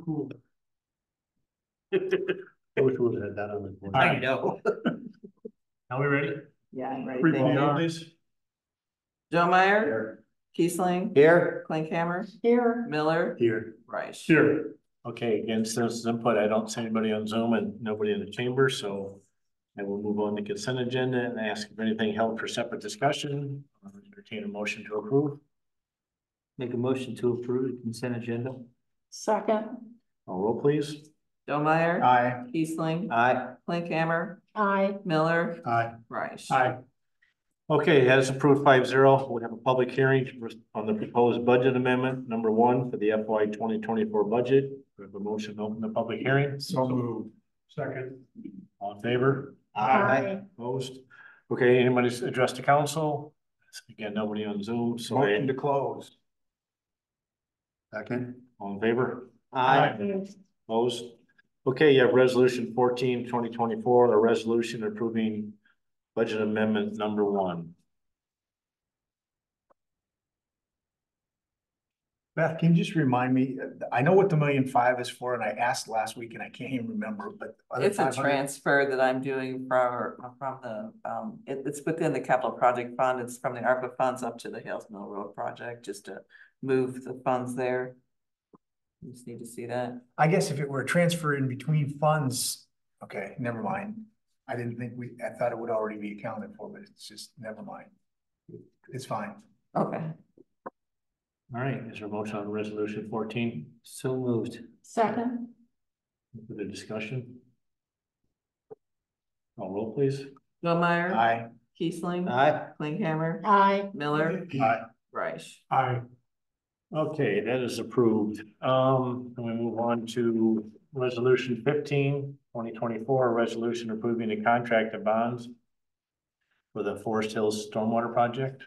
cool. I wish we would have had that on the board. I know. Now we ready? Yeah, I'm ready. Call Thank you. roll, please. Joe Meyer, Here. Kiesling, Here. Klinkhammer, here, Miller, Here. Reich. Here. Okay, again, citizens input, I don't see anybody on Zoom and nobody in the chamber, so I will move on to consent agenda and ask if anything held for separate discussion. I'll entertain a motion to approve. Make a motion to approve the consent agenda. Second. Call roll, please. Joe Meyer, Aye. Kiesling, Aye. Klinkhammer, Aye. Miller, Aye. Reich. Aye. Okay, as approved 5-0, we have a public hearing on the proposed budget amendment number 1 for the FY 2024 budget. We have a motion to open the public hearing. So moved. Second. All in favor? Aye. Opposed? Okay, anybody address the council? Again, nobody on Zoom, so Motion to close. Second. all in favor? Aye. Opposed? Okay, you have resolution 14/2024, a resolution approving budget amendment number 1. Beth, can you just remind me, I know what the 1,000,005 is for, and I asked last week and I can't even remember, but. It's a transfer that I'm doing from the, it's within the capital project fund. It's from the ARPA funds up to the Hales Mill Road project, just to move the funds there. You just need to see that. I guess if it were a transfer in between funds, okay, never mind. I didn't think I thought it would already be accounted for, but it's just, never mind. It's fine. Okay. All right, is there a motion on resolution 14? So moved. Second. For the discussion? Call roll, please. Joe Meyer. Aye. Kiesling. Aye. Klinkhammer. Aye. Miller. Aye. Reich. Aye. Okay, that is approved. And we move on to resolution 15/2024, a resolution approving the contract of bonds for the Forest Hills Stormwater Project.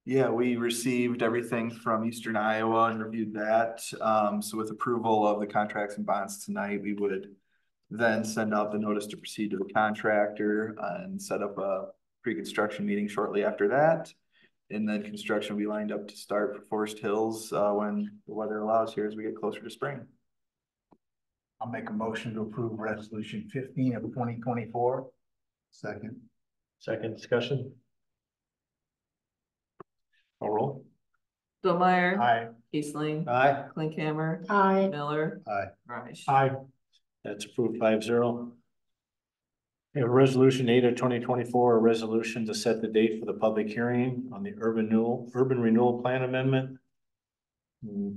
Yeah, we received everything from Eastern Iowa and reviewed that. So with approval of the contracts and bonds tonight, we would then send out the notice to proceed to the contractor and set up a pre-construction meeting shortly after that. And then construction will be lined up to start for Forest Hills when the weather allows here as we get closer to spring. I'll make a motion to approve resolution 15 of 2024. Second. Second discussion. Call roll. Joe Meyer. Aye. Kiesling. Aye. Klinkhammer. Aye. Miller. Aye. Reich. Aye. That's approved 5-0. We have resolution 8/2024, a resolution to set the date for the public hearing on the urban renewal plan amendment.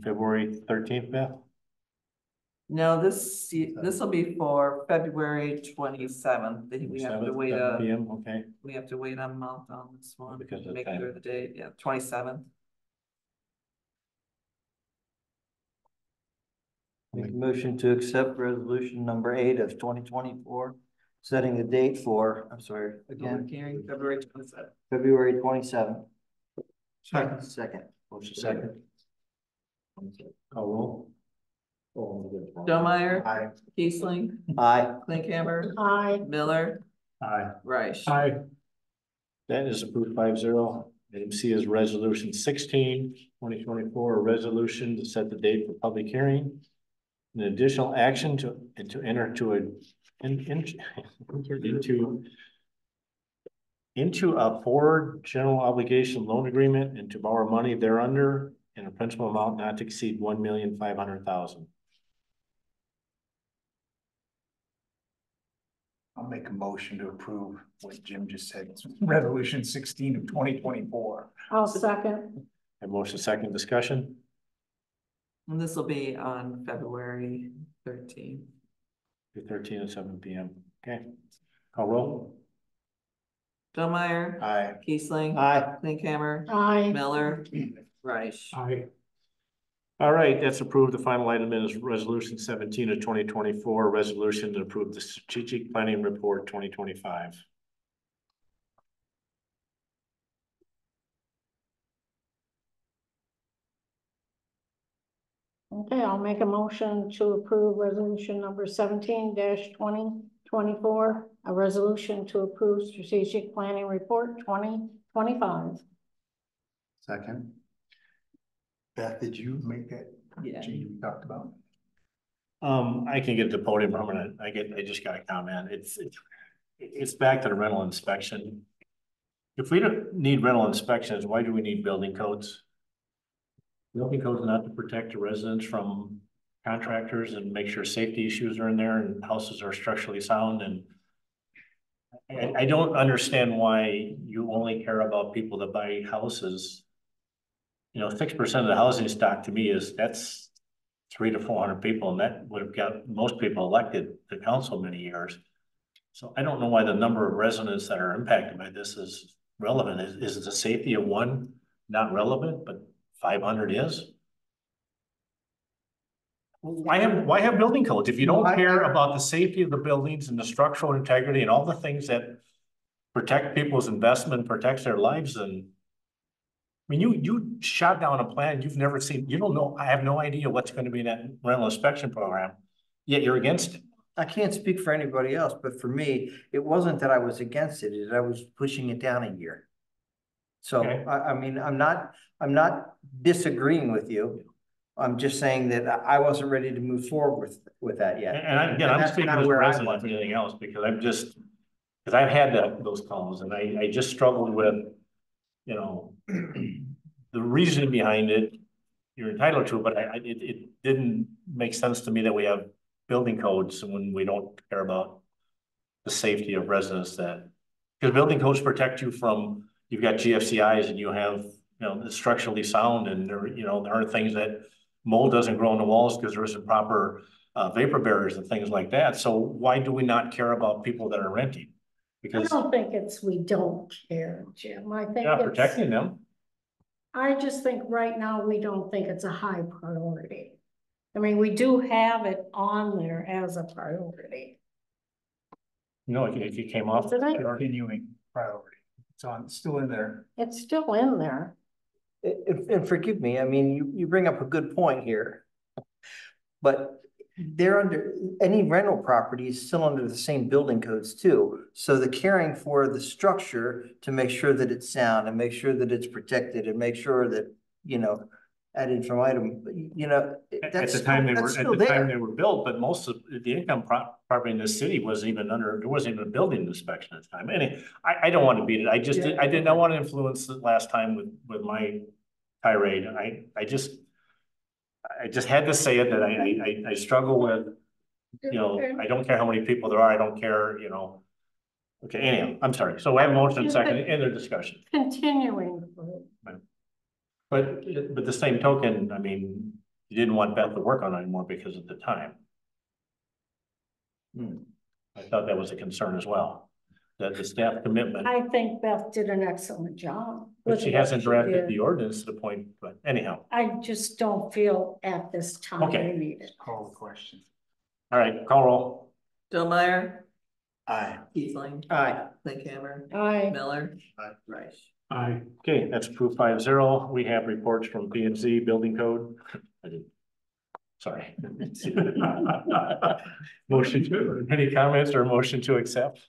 February 13th, Beth? No, this will be for February 27th. We have to 7th, wait 7 PM, okay. we have to wait a month on this one. Because of Make time. sure the date, yeah, 27th. Make a motion to accept resolution number 8 of 2024, setting the date for, I'm sorry, Public again, hearing, February 27th. February 27th. Second. Second. Motion second. Call roll. Joe Meyer. Aye. Kiesling. Aye. Klinkhammer. Aye. Miller. Aye. Reich. Aye. That is approved 5-0. Item C is resolution 16/2024, a resolution to set the date for public hearing. An additional action to enter into a forward general obligation loan agreement and to borrow money thereunder in a principal amount not to exceed $1,500,000. I'll make a motion to approve what Jim just said. It's resolution 16 of 2024. I'll second. And motion second discussion. And this will be on February 13th. 13 at 7 PM. Okay. Call roll. Joe Meyer. Aye. Kiesling. Aye. Klinkhammer. Aye. Miller. Reich. Aye. All right, that's approved. The final item is resolution 17 of 2024, resolution to approve the strategic planning report 2025. Okay, I'll make a motion to approve resolution number 17-2024, a resolution to approve strategic planning report 2025. Second. Beth, did you make that Yeah. change we talked about? I can get the podium permanent. I just got a comment. It's back to the rental inspection. If we don't need rental inspections, why do we need building codes? Building codes not to protect the residents from contractors and make sure safety issues are in there and houses are structurally sound, and I don't understand why you only care about people that buy houses. 6% of the housing stock to me that's 300 to 400 people, and that would have got most people elected to council many years. So I don't know why the number of residents that are impacted by this is relevant. Is the safety of one not relevant, but 500 is? Why have building codes? If you don't care about the safety of the buildings and the structural integrity and all the things that protect people's investment, protects their lives, and I mean, you shot down a plan you've never seen. You don't know. I have no idea what's going to be in that rental inspection program, yet you're against it. I can't speak for anybody else, but for me, it wasn't that I was against it, it's that I was pushing it down a year. So, Okay. I mean, I'm not disagreeing with you. I'm just saying that I wasn't ready to move forward with that yet. And I'm that's speaking kinda as a where I resident was. of anything else, because I've had those calls, and I just struggled with, the reasoning behind it. You're entitled to, but it didn't make sense to me that we have building codes when we don't care about the safety of residents because building codes protect you from, you've got GFCIs and you have, it's structurally sound, and there are things that mold doesn't grow in the walls because there isn't proper vapor barriers and things like that. So why do we not care about people that are renting? I Because don't think we don't care, Jim. I think you're not protecting them. I just think right now we don't think it's a high priority. I mean, we do have it on there as a priority. If you came off. Isn't it? Continuing priority. It's still in there. It's still in there. And forgive me, I mean, you bring up a good point here. But they're under, any rental property is still under the same building codes too. So the caring for the structure to make sure that it's sound and make sure that it's protected and make sure that, ad infinitum, At the time they were built, but most of the income property in this city wasn't even there wasn't even a building inspection at the time. And I don't want to beat it. I did not want to influence it last time with my tirade. I just had to say it that I struggle with, I don't care how many people there are. I don't care, Okay, anyhow, I'm sorry. So I have a motion second in the discussion. Continuing. But the same token, I mean, you didn't want Beth to work on it anymore because of the time. I thought that was a concern as well, that the staff commitment, I think Beth did an excellent job. but she hasn't with what she drafted did. the ordinance to the point, but anyhow. I just don't feel at this time Okay. we need it. Call the question. All right, call roll. Dillmeyer, Aye. Kiesling, Aye. Linkhammer, Aye. Miller. Aye. Rice. Aye. Okay, that's approved 5-0. We have reports from P and Z Building Code. Sorry. Motion to, any comments or motion to accept?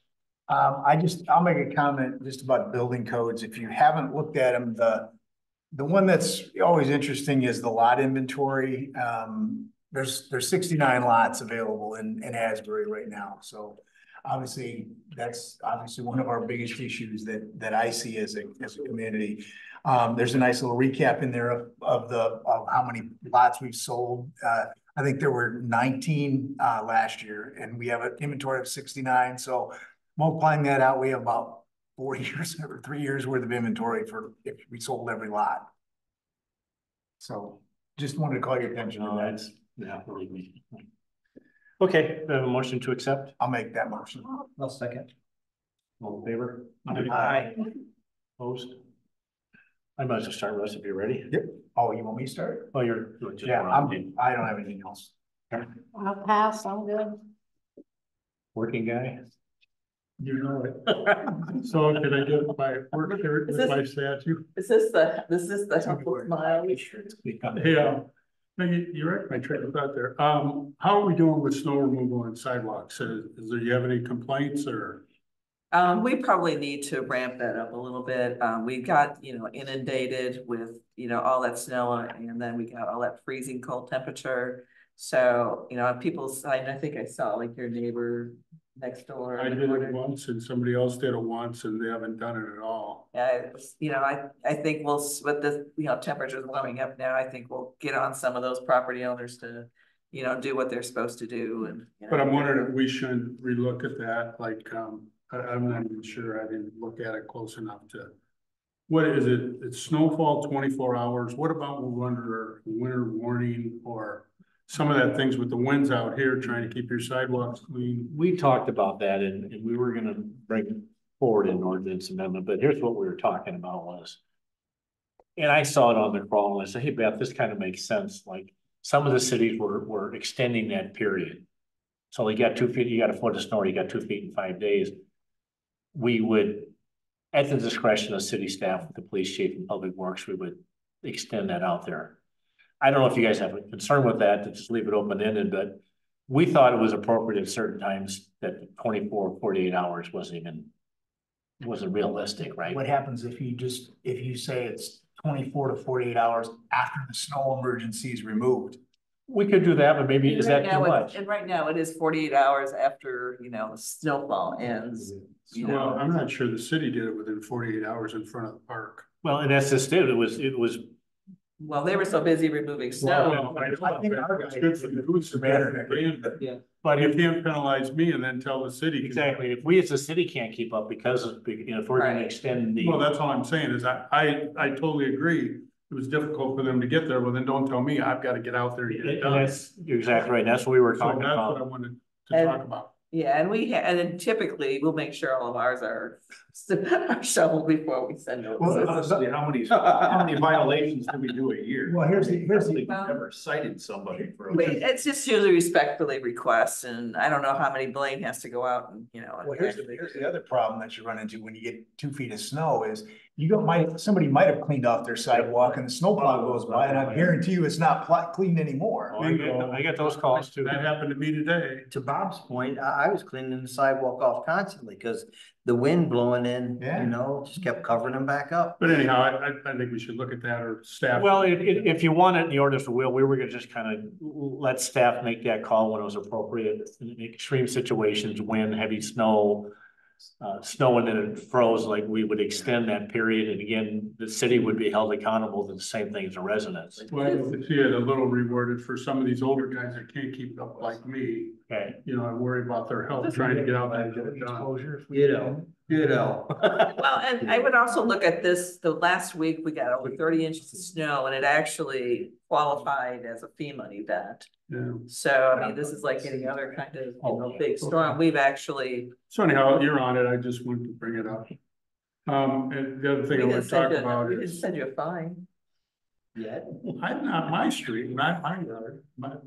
I'll make a comment just about building codes. If you haven't looked at them, the one that's always interesting is the lot inventory. There's 69 lots available in Asbury right now. So obviously, that's obviously one of our biggest issues that I see as a community. There's a nice little recap in there of how many lots we've sold. I think there were 19 last year, and we have an inventory of 69. So multiplying that out, we have about 4 years or 3 years worth of inventory for if we sold every lot. So just wanted to call your attention to that. Yeah, believe me. Okay, we have a motion to accept. I'll make that motion. I'll second. All in favor? Aye. Opposed? I might as well start, Russ, if you're ready. Yep. Oh, you want me to start? Oh, you're just. Yeah, I don't have anything else. I'll pass, I'm good. Working guy. You know it. So can I get my work shirt with my statue? Is this the helpful smile? Yeah. No, you're right, my train of thought there. How are we doing with snow removal and sidewalks? You have any complaints or? We probably need to ramp that up a little bit. We got, inundated with, all that snow, and then we got all that freezing cold temperature. So, you know, people's, I think I saw like your neighbor next door. I did it once and somebody else did it once and they haven't done it at all. Yeah, you know, I think we'll, with the, you know, temperatures warming up now, I think we'll get on some of those property owners to, you know, do what they're supposed to do and. You know, But I'm wondering if we shouldn't relook at that, like, I'm not even sure, I didn't look at it close enough to. What is it? It's snowfall 24 hours. What about when we're under winter warning or some of that things with the winds out here trying to keep your sidewalks clean? We talked about that and we were gonna bring forward an ordinance amendment, but here's what we were talking about was. And I saw it on the crawl and I said, hey Beth, this kind of makes sense. Like some of the cities were extending that period. So you got 2 feet, you got a foot of snow, or you got 2 feet in 5 days. We would, at the discretion of city staff, with the police chief and public works, we would extend that out there. I don't know if you guys have a concern with that, to just leave it open-ended, but we thought it was appropriate at certain times that 24, 48 hours wasn't realistic, right? What happens if you say it's 24 to 48 hours after the snow emergency is removed? We could do that, but maybe, is that too much? And right now it is 48 hours after, you know, the snowfall ends. You know, Well, I'm not sure the city did it within 48 hours in front of the park. Well, and that's just it, it was. well, they were so busy removing snow. I think our It's guy good for the goose to better. Yeah. But You if, can't penalize me and then tell the city. exactly, if we as a city can't keep up because of, you know, if we're gonna Right. extend the. Well, that's all I'm saying is I totally agree. It was difficult for them to get there. Well, then don't tell me I've got to get out there and get it And done. that's, you're exactly right, that's what we were So talking that's what I about. wanted to And- talk about. Yeah, and and then typically we'll make sure all of ours are shoveled before we send them. Well, Honestly, how many violations do we do a year? Well, here's the- We've never cited somebody for. It's just usually respectfully requests, and I don't know how many Blaine has to go out and, you know. Well, here's the other problem that you run into when you get 2 feet of snow is somebody might have cleaned off their sidewalk and the snowplow goes by and I guarantee you it's not cleaned anymore. Oh, I get those calls too. That happened to me today. To Bob's point, I was cleaning the sidewalk off constantly because the wind blowing in, Yeah. you know, just kept covering them back up. But anyhow, I think we should look at that or staff. Well, if you want it in the ordinance, we were gonna just kind of let staff make that call when it was appropriate. In extreme situations, wind, heavy snow, snow and then it froze, like we would extend that period. And again, the city would be held accountable to the same thing as the residents. Well, I see it a little rewarded for some of these older guys that can't keep up like me. Okay. You know, I worry about their health trying to get out there and get it done. You know. Well, and I would also look at this, the last week we got over 30 inches of snow and it actually qualified as a FEMA event. Yeah. So, I mean, this is like any other kind of, you know, big storm. We've actually. So anyhow, you're on it. I just wanted to bring it up. And the other thing I want to talk about We didn't is, send you a fine. Yeah. I'm not my street, not my yard, but,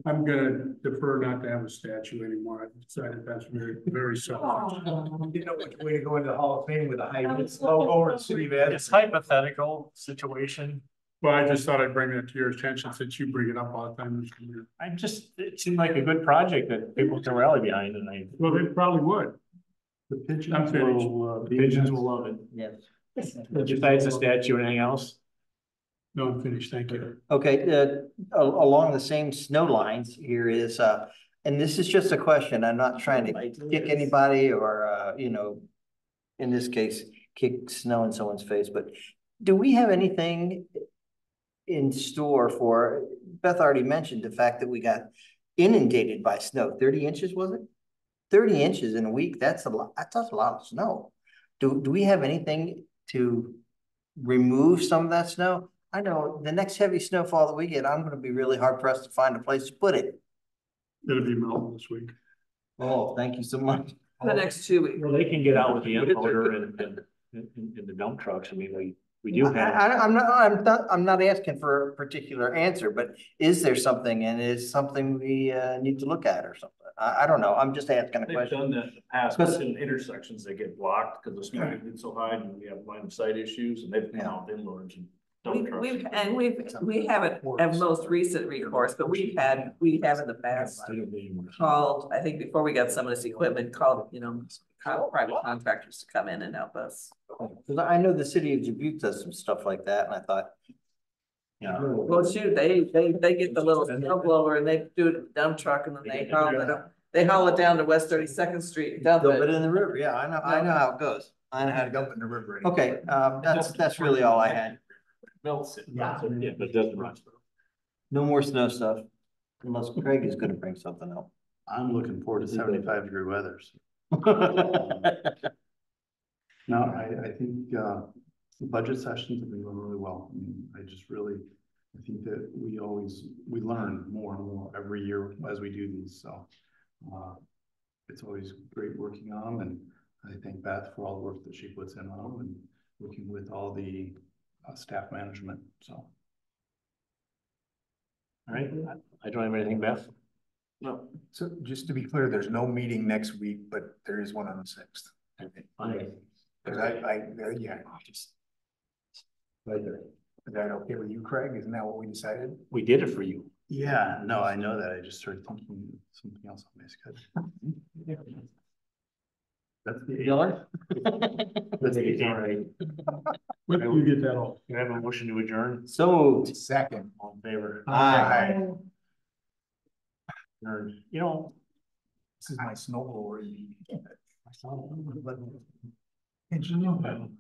I'm gonna defer not to have a statue anymore. I decided that's very, very selfish. You know which way to go into the Hall of Fame with a high logo or the city of It's hypothetical situation. Well, I just thought I'd bring that to your attention since you bring it up all the time. Mr. Mayor. It seemed like a good project that people can rally behind and Well, they probably would. the pigeons will, pigeons will love it. Yes. Besides the statue, anything else? No, I'm finished. Thank you. Okay, along the same snow lines here is, and this is just a question, I'm not trying to kick anybody or, you know, in this case, kick snow in someone's face, but do we have anything in store for, Beth already mentioned the fact that we got inundated by snow, 30 inches, was it? 30 inches in a week, that's a lot of snow. Do we have anything to remove some of that snow? I know the next heavy snowfall that we get, I'm gonna be really hard pressed to find a place to put it. It'll be melting this week. Oh, thank you so much. The next 2 weeks. Well, they can get out with the unloader and the dump trucks. I mean, we do have. I'm not asking for a particular answer, but is there something and is something we need to look at or something? I don't know. I'm just asking a They've question. done that in the past, but in intersections, they get blocked because the snow gets so high and we have line of sight issues and they've come out with inlords and dump trucks. We haven't have most recent recourse, but we have in the past called, I think before we got some of this equipment, called, you know, private contractors to come in and help us. Because I know the city of Dubuque does some stuff like that, and I thought, Yeah. Well, shoot, they get the little snow blower and they do it in the dump truck and then they haul it down to West 32nd Street and dump Dump it it. in the river, yeah, I know how it goes. I know how to Dump go. it in the river. Okay, that's really all I had. Melts it. Yeah, but it doesn't run. No more snow stuff, unless Craig is gonna bring something up. I'm looking forward to 75-degree weather. No, I think, the budget sessions have been going really well. I mean, I think that we learn more and more every year as we do these, so. It's always great working on them, and I thank Beth for all the work that she puts in on them and working with all the staff management, so. All right, I don't have anything, Beth. No. So just to be clear, there's no meeting next week, but there is one on the 6th. Fine. Cause yeah, just. Right there. Is that okay with you, Craig? Isn't that what we decided? We did it for you. Yeah, no, I know that. I just started thinking of something else on my schedule. That's the. Dylan? That's the, all right. When do you get that all? Can I have a motion to adjourn? So moved. Second. All in favor? Aye. Adjourned. You know. This is my snowblower. I saw it. Did you know that?